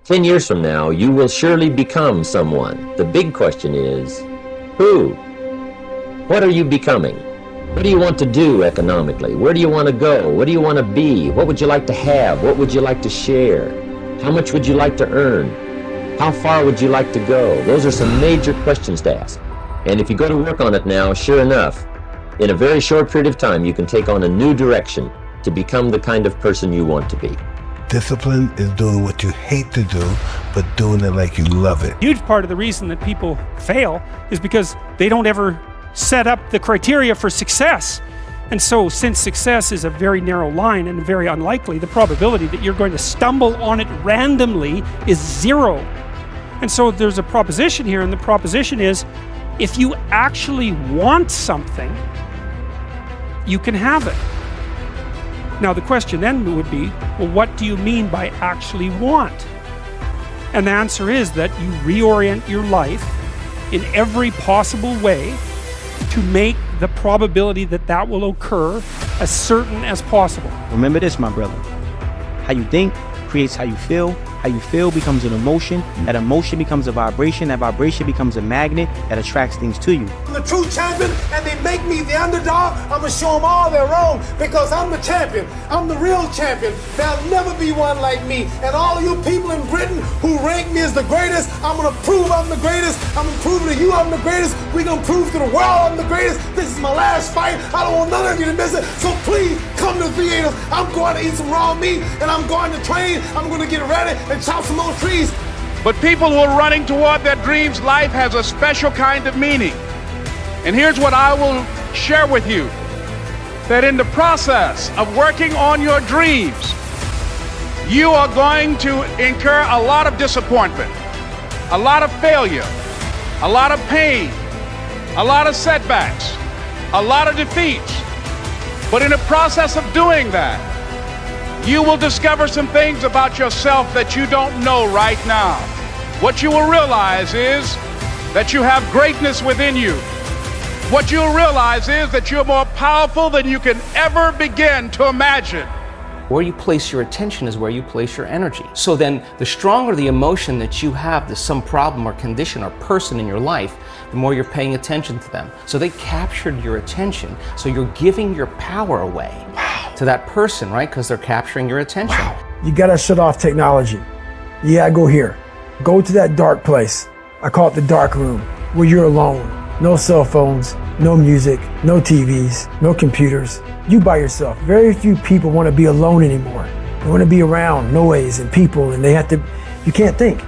10 years from now, you will surely become someone. The big question is, who? What are you becoming? What do you want to do economically? Where do you want to go? What do you want to be? What would you like to have? What would you like to share? How much would you like to earn? How far would you like to go? Those are some major questions to ask. And if you go to work on it now, sure enough, in a very short period of time, you can take on a new direction to become the kind of person you want to be. Discipline is doing what you hate to do, but doing it like you love it. Huge part of the reason that people fail is because they don't ever set up the criteria for success. And so since success is a very narrow line and very unlikely, the probability that you're going to stumble on it randomly is zero. And so there's a proposition here, and the proposition is, if you actually want something, you can have it. Now the question then would be, well, what do you mean by actually want? And the answer is that you reorient your life in every possible way to make the probability that that will occur as certain as possible. Remember this, my brother. How you think creates how you feel. How you feel becomes an emotion. That emotion becomes a vibration. That vibration becomes a magnet that attracts things to you. I'm the true champion, and they make me the underdog. I'm gonna show them all they're wrong, because I'm the champion. I'm the real champion. There'll never be one like me. And all you people in Britain who rank me as the greatest, I'm gonna prove I'm the greatest. I'm gonna prove to you I'm the greatest. We're gonna prove to the world I'm the greatest. This is my last fight. I don't want none of you to miss it. So please come to Theaters. I'm going to eat some raw meat, and I'm going to train. I'm gonna get ready and chop some more trees. But people who are running toward their dreams, life has a special kind of meaning. And here's what I will share with you. That in the process of working on your dreams, you are going to incur a lot of disappointment, a lot of failure, a lot of pain, a lot of setbacks, a lot of defeats. But in the process of doing that, you will discover some things about yourself that you don't know right now. What you will realize is that you have greatness within you. What you'll realize is that you're more powerful than you can ever begin to imagine. Where you place your attention is where you place your energy. So then the stronger the emotion that you have to some problem or condition or person in your life, the more you're paying attention to them. So they captured your attention, so you're giving your power away to that person, right? Because they're capturing your attention. You gotta shut off technology. You gotta go here. Go to that dark place. I call it the dark room, where you're alone. No cell phones, no music, no TVs, no computers. You by yourself. Very few people want to be alone anymore. They want to be around noise and people, and you can't think.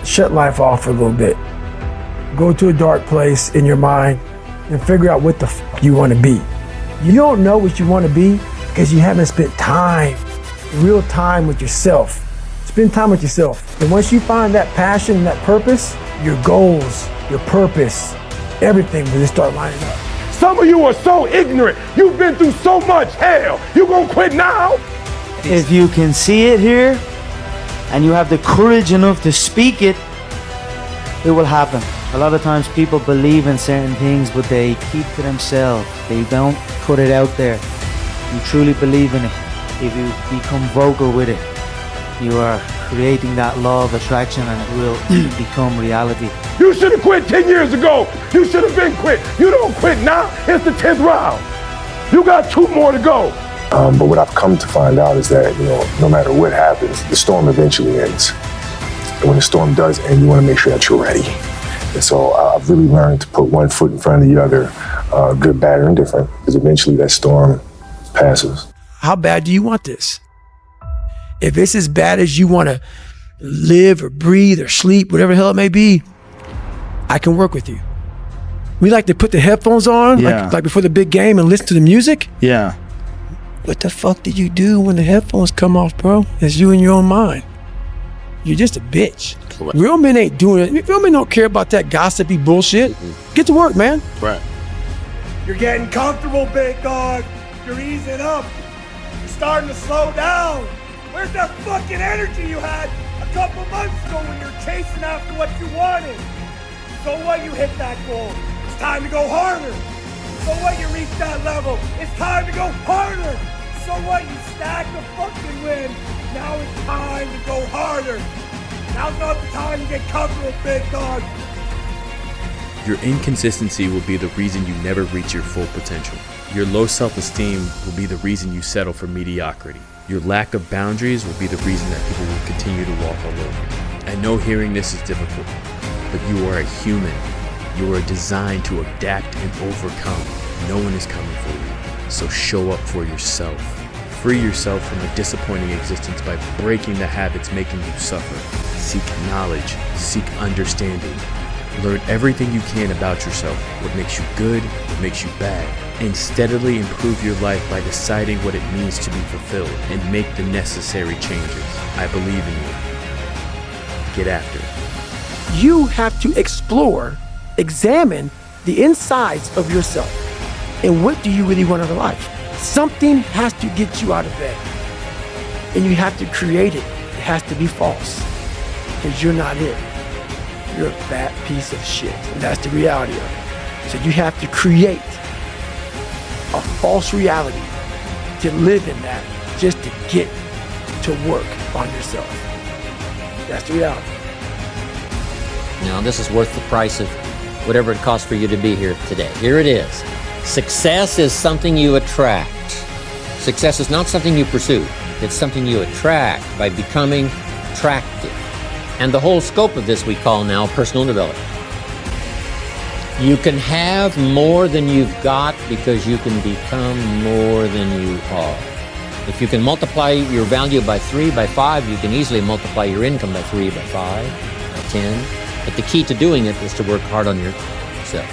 Shut life off for a little bit. Go to a dark place in your mind and figure out what the f you want to be. You don't know what you want to be because you haven't spent time, real time with yourself. Spend time with yourself. And once you find that passion and that purpose, your goals, your purpose, everything will just start lining up. Some of you are so ignorant. You've been through so much hell. You gonna quit now? If you can see it here, and you have the courage enough to speak it, it will happen. A lot of times people believe in certain things, but they keep to themselves. They don't put it out there. You truly believe in it. If you become vocal with it, you are creating that law of attraction, and it will become reality. You should have quit 10 years ago. You should have been quit. You don't quit now. It's the 10th round. You got 2 more to go. But what I've come to find out is that, no matter what happens, the storm eventually ends. And when the storm does end, you want to make sure that you're ready. And so I've really learned to put one foot in front of the other, good, bad, or indifferent, because eventually that storm passes. How bad do you want this? If it's as bad as you want to live or breathe or sleep, whatever the hell it may be, I can work with you. We like to put the headphones on, like before the big game, and listen to the music. Yeah. What the fuck did you do when the headphones come off, bro? It's you in your own mind. You're just a bitch. Correct. Real men ain't doing it. Real men don't care about that gossipy bullshit. Get to work, man. Right. You're getting comfortable, big dog. You're easing up. You're starting to slow down. Where's that fucking energy you had a couple months ago when you're chasing after what you wanted? So what, you hit that goal? It's time to go harder. So what, you reach that level? It's time to go harder. So what, you stack the fucking win? Now it's time to go harder. Now's not the time to get comfortable, big dog. Your inconsistency will be the reason you never reach your full potential. Your low self-esteem will be the reason you settle for mediocrity. Your lack of boundaries will be the reason that people will continue to walk all over you. I know hearing this is difficult, but you are a human. You are designed to adapt and overcome. No one is coming for you, so show up for yourself. Free yourself from a disappointing existence by breaking the habits making you suffer. Seek knowledge, seek understanding. Learn everything you can about yourself, what makes you good, what makes you bad, and steadily improve your life by deciding what it means to be fulfilled and make the necessary changes. I believe in you. Get after it. You have to explore, examine the insides of yourself. And what do you really want out of life? Something has to get you out of bed. And you have to create it. It has to be false. Because you're not it. You're a fat piece of shit. And that's the reality of it. So you have to create a false reality to live in that just to get to work on yourself. That's the reality. Now, this is worth the price of whatever it costs for you to be here today. Here it is. Success is something you attract. Success is not something you pursue. It's something you attract by becoming attractive. And the whole scope of this we call now personal development. You can have more than you've got because you can become more than you are. If you can multiply your value by 3, by 5, you can easily multiply your income by 3, by 5, by 10. But the key to doing it is to work hard on yourself.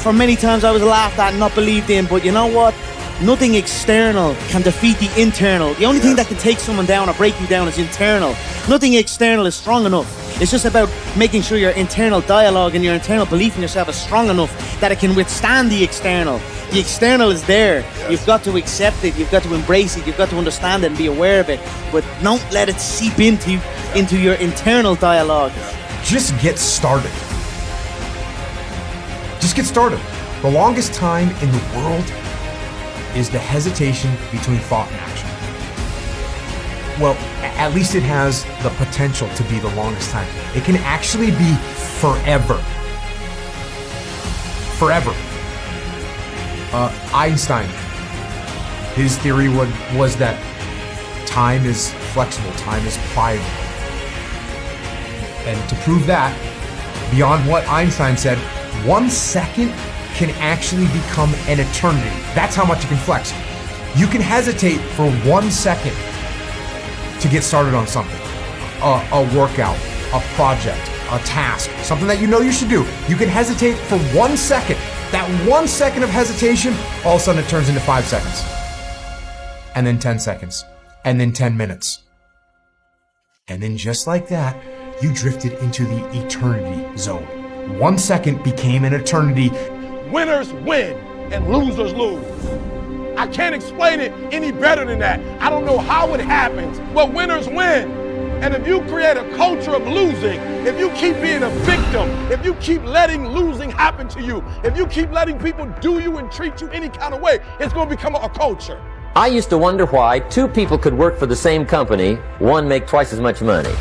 For many times I was laughed at and not believed in, but you know what? Nothing external can defeat the internal. The only thing that can take someone down or break you down is internal. Nothing external is strong enough. It's just about making sure your internal dialogue and your internal belief in yourself is strong enough that it can withstand the external. The external is there. Yes. You've got to accept it. You've got to embrace it. You've got to understand it and be aware of it. But don't let it seep into your internal dialogue. Just get started. Just get started. The longest time in the world is the hesitation between thought and action. Well, at least it has the potential to be the longest time. It can actually be forever. Forever. Einstein, his theory was that time is flexible, time is pliable. And to prove that, beyond what Einstein said, 1 second can actually become an eternity. That's how much you can flex. You can hesitate for 1 second to get started on something. A workout, a project, a task, something that you know you should do. You can hesitate for 1 second. That 1 second of hesitation, all of a sudden it turns into 5 seconds. And then 10 seconds. And then 10 minutes. And then just like that, you drifted into the eternity zone. 1 second became an eternity. Winners win and losers lose. I can't explain it any better than that. I don't know how it happens, but winners win. And if you create a culture of losing, if you keep being a victim, if you keep letting losing happen to you, if you keep letting people do you and treat you any kind of way, it's going to become a culture. I used to wonder why 2 people could work for the same company, one make twice as much money.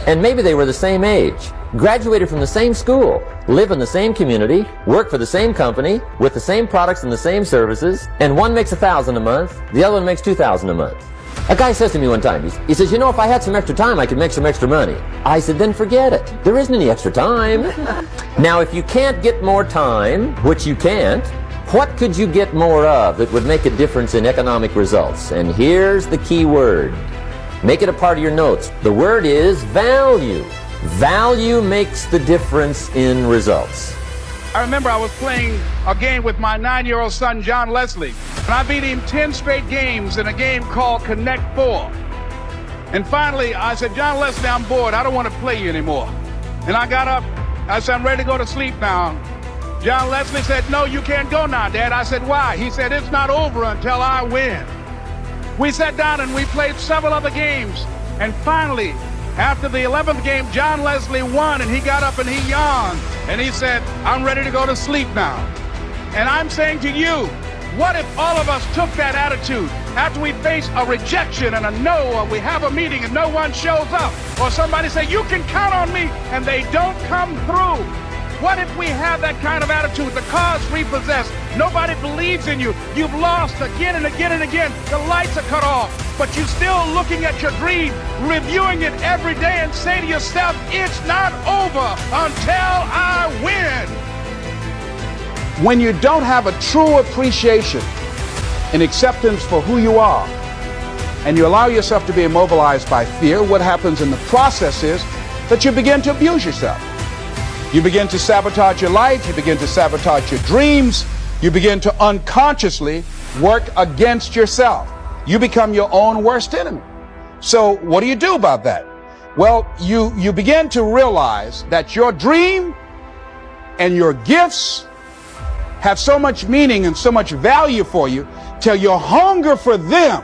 And maybe they were the same age, graduated from the same school, live in the same community, work for the same company, with the same products and the same services, and one makes $1,000 a month, the other one makes $2,000 a month. A guy says to me one time, he says, you know, if I had some extra time, I could make some extra money. I said, then forget it. There isn't any extra time. Now, if you can't get more time, which you can't, what could you get more of that would make a difference in economic results? And here's the key word. Make it a part of your notes. The word is value. Value makes the difference in results. I remember I was playing a game with my 9-year-old son, John Leslie, and I beat him 10 straight games in a game called Connect 4. And finally, I said, John Leslie, I'm bored. I don't want to play you anymore. And I got up. I said, I'm ready to go to sleep now. John Leslie said, no, you can't go now, Dad. I said, why? He said, it's not over until I win. We sat down and we played several other games. And finally, after the 11th game, John Leslie won, and he got up and he yawned. And he said, I'm ready to go to sleep now. And I'm saying to you, what if all of us took that attitude after we face a rejection and a no, or we have a meeting and no one shows up, or somebody say, you can count on me, and they don't come through. What if we have that kind of attitude? The car's repossessed. Nobody believes in you. You've lost again and again and again. The lights are cut off, but you're still looking at your dream, reviewing it every day, and say to yourself, it's not over until I win. When you don't have a true appreciation and acceptance for who you are, and you allow yourself to be immobilized by fear, what happens in the process is that you begin to abuse yourself. You begin to sabotage your life, you begin to sabotage your dreams, you begin to unconsciously work against yourself. You become your own worst enemy. So what do you do about that? Well, you begin to realize that your dream and your gifts have so much meaning and so much value for you till your hunger for them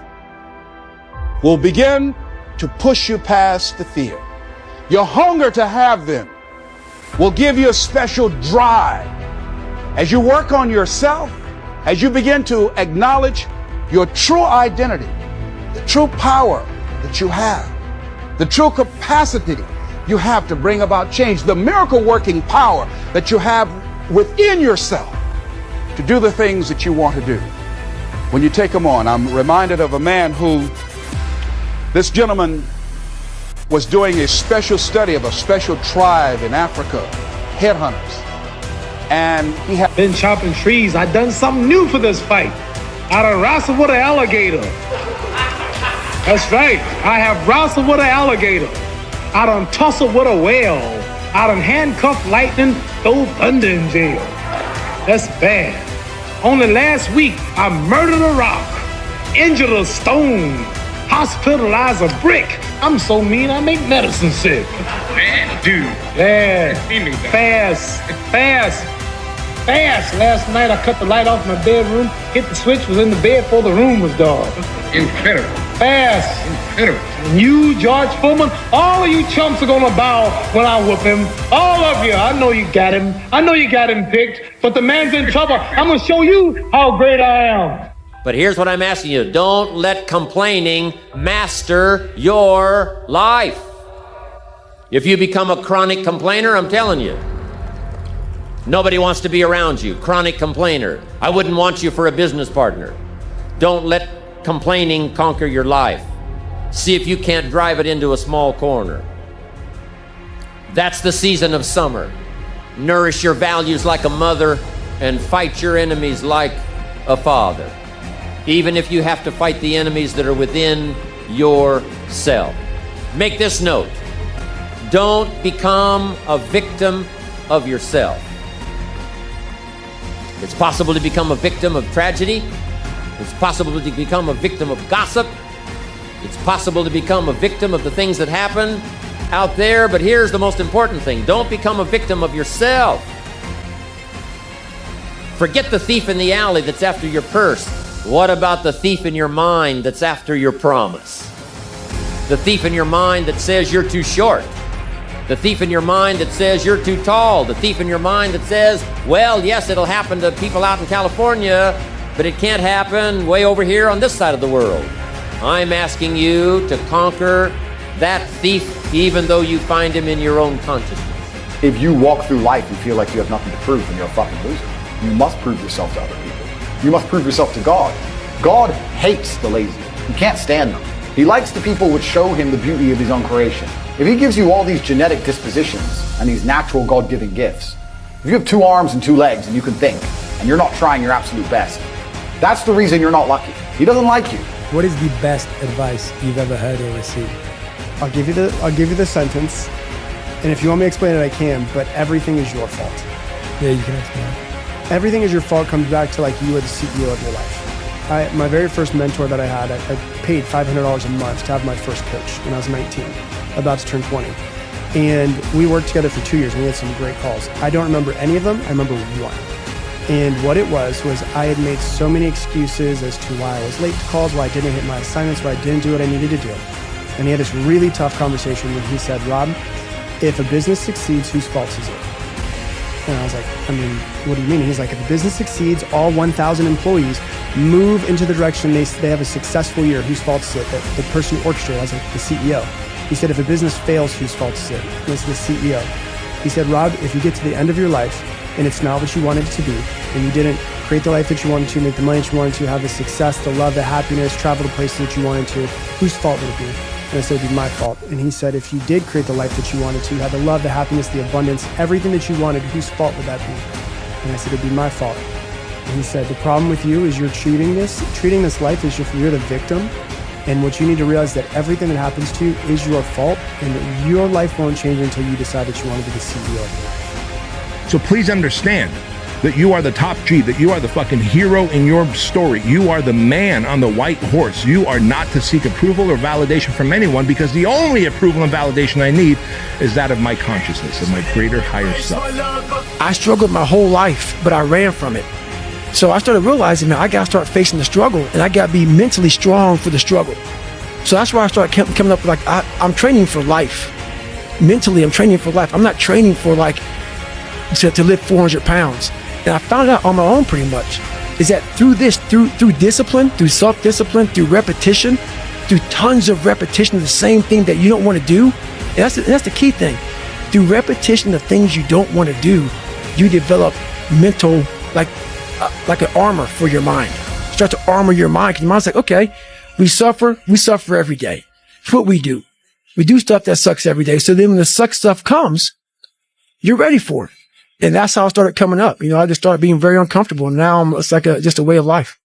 will begin to push you past the fear. Your hunger to have them will give you a special drive. As you work on yourself, as you begin to acknowledge your true identity, the true power that you have, the true capacity you have to bring about change, the miracle working power that you have within yourself to do the things that you want to do. When you take them on, I'm reminded of a man who, this gentleman was doing a special study of a special tribe in Africa, headhunters. And he had been chopping trees. I done something new for this fight. I done wrestled with an alligator. That's right. I have wrestled with an alligator. I done tussled with a whale. I done handcuffed lightning, throw thunder in jail. That's bad. Only last week, I murdered a rock, injured a stone, hospitalized a brick. I'm so mean, I make medicine sick. Man, dude. Yeah, fast. Last night I cut the light off my bedroom, hit the switch, was in the bed before the room was dark. Incredible. Fast. Incredible. And you, George Foreman, all of you chumps are gonna bow when I whoop him. All of you. I know you got him. I know you got him picked, but the man's in trouble. I'm gonna show you how great I am. But here's what I'm asking you. Don't let complaining master your life. If you become a chronic complainer, I'm telling you, nobody wants to be around you. Chronic complainer. I wouldn't want you for a business partner. Don't let complaining conquer your life. See if you can't drive it into a small corner. That's the season of summer. Nourish your values like a mother and fight your enemies like a father. Even if you have to fight the enemies that are within yourself. Make this note. Don't become a victim of yourself. It's possible to become a victim of tragedy. It's possible to become a victim of gossip. It's possible to become a victim of the things that happen out there. But here's the most important thing. Don't become a victim of yourself. Forget the thief in the alley that's after your purse. What about the thief in your mind that's after your promise? The thief in your mind that says you're too short. The thief in your mind that says you're too tall. The thief in your mind that says, well, yes, it'll happen to people out in California, but it can't happen way over here on this side of the world. I'm asking you to conquer that thief even though you find him in your own consciousness. If you walk through life and feel like you have nothing to prove, then you're a fucking loser. You must prove yourself to other people. You must prove yourself to God. God hates the lazy. He can't stand them. He likes the people which show him the beauty of his own creation. If he gives you all these genetic dispositions and these natural God-given gifts, if you have 2 arms and 2 legs and you can think, and you're not trying your absolute best, that's the reason you're not lucky. He doesn't like you. What is the best advice you've ever heard or received? I'll give you the sentence, and if you want me to explain it, I can, but everything is your fault. Yeah, you can explain. Everything is your fault comes back to like you are the CEO of your life. My very first mentor that I had, I paid $500 a month to have my first coach when I was 19, about to turn 20. And we worked together for 2 years and we had some great calls. I don't remember any of them, I remember one. And what it was I had made so many excuses as to why I was late to calls, why I didn't hit my assignments, why I didn't do what I needed to do. And he had this really tough conversation when he said, Rob, if a business succeeds, whose fault is it? And I was like, what do you mean? He's like, if a business succeeds, all 1,000 employees, move into the direction they have a successful year, whose fault is it? The person who orchestrated, the CEO. He said, if a business fails, whose fault is it? It's the CEO. He said, Rob, if you get to the end of your life and it's not what you wanted it to be, and you didn't create the life that you wanted to, make the money that you wanted to, have the success, the love, the happiness, travel to places that you wanted to, whose fault would it be? And I said, it'd be my fault. And he said, if you did create the life that you wanted to, have the love, the happiness, the abundance, everything that you wanted, whose fault would that be? And I said, it'd be my fault. And he said, the problem with you is you're treating this life as if you're the victim. And what you need to realize that everything that happens to you is your fault, and that your life won't change until you decide that you want to be the CEO of your life. So please understand that you are the top G, that you are the fucking hero in your story. You are the man on the white horse. You are not to seek approval or validation from anyone, because the only approval and validation I need is that of my consciousness, of my greater, higher self. I struggled my whole life, but I ran from it. So I started realizing, man, I got to start facing the struggle, and I got to be mentally strong for the struggle. So that's why I started coming up with, I'm training for life. Mentally, I'm training for life. I'm not training for to lift 400 pounds. And I found out on my own pretty much, is that through discipline, through self-discipline, through repetition, through tons of repetition of the same thing that you don't want to do, and that's the key thing. Through repetition of things you don't want to do, you develop mental, like an armor for your mind. Start to armor your mind, because your mind's like, okay, we suffer every day. That's what we do. We do stuff that sucks every day. So then when the suck stuff comes, you're ready for it. And that's how I started coming up. I just started being very uncomfortable. And now it's like just a way of life.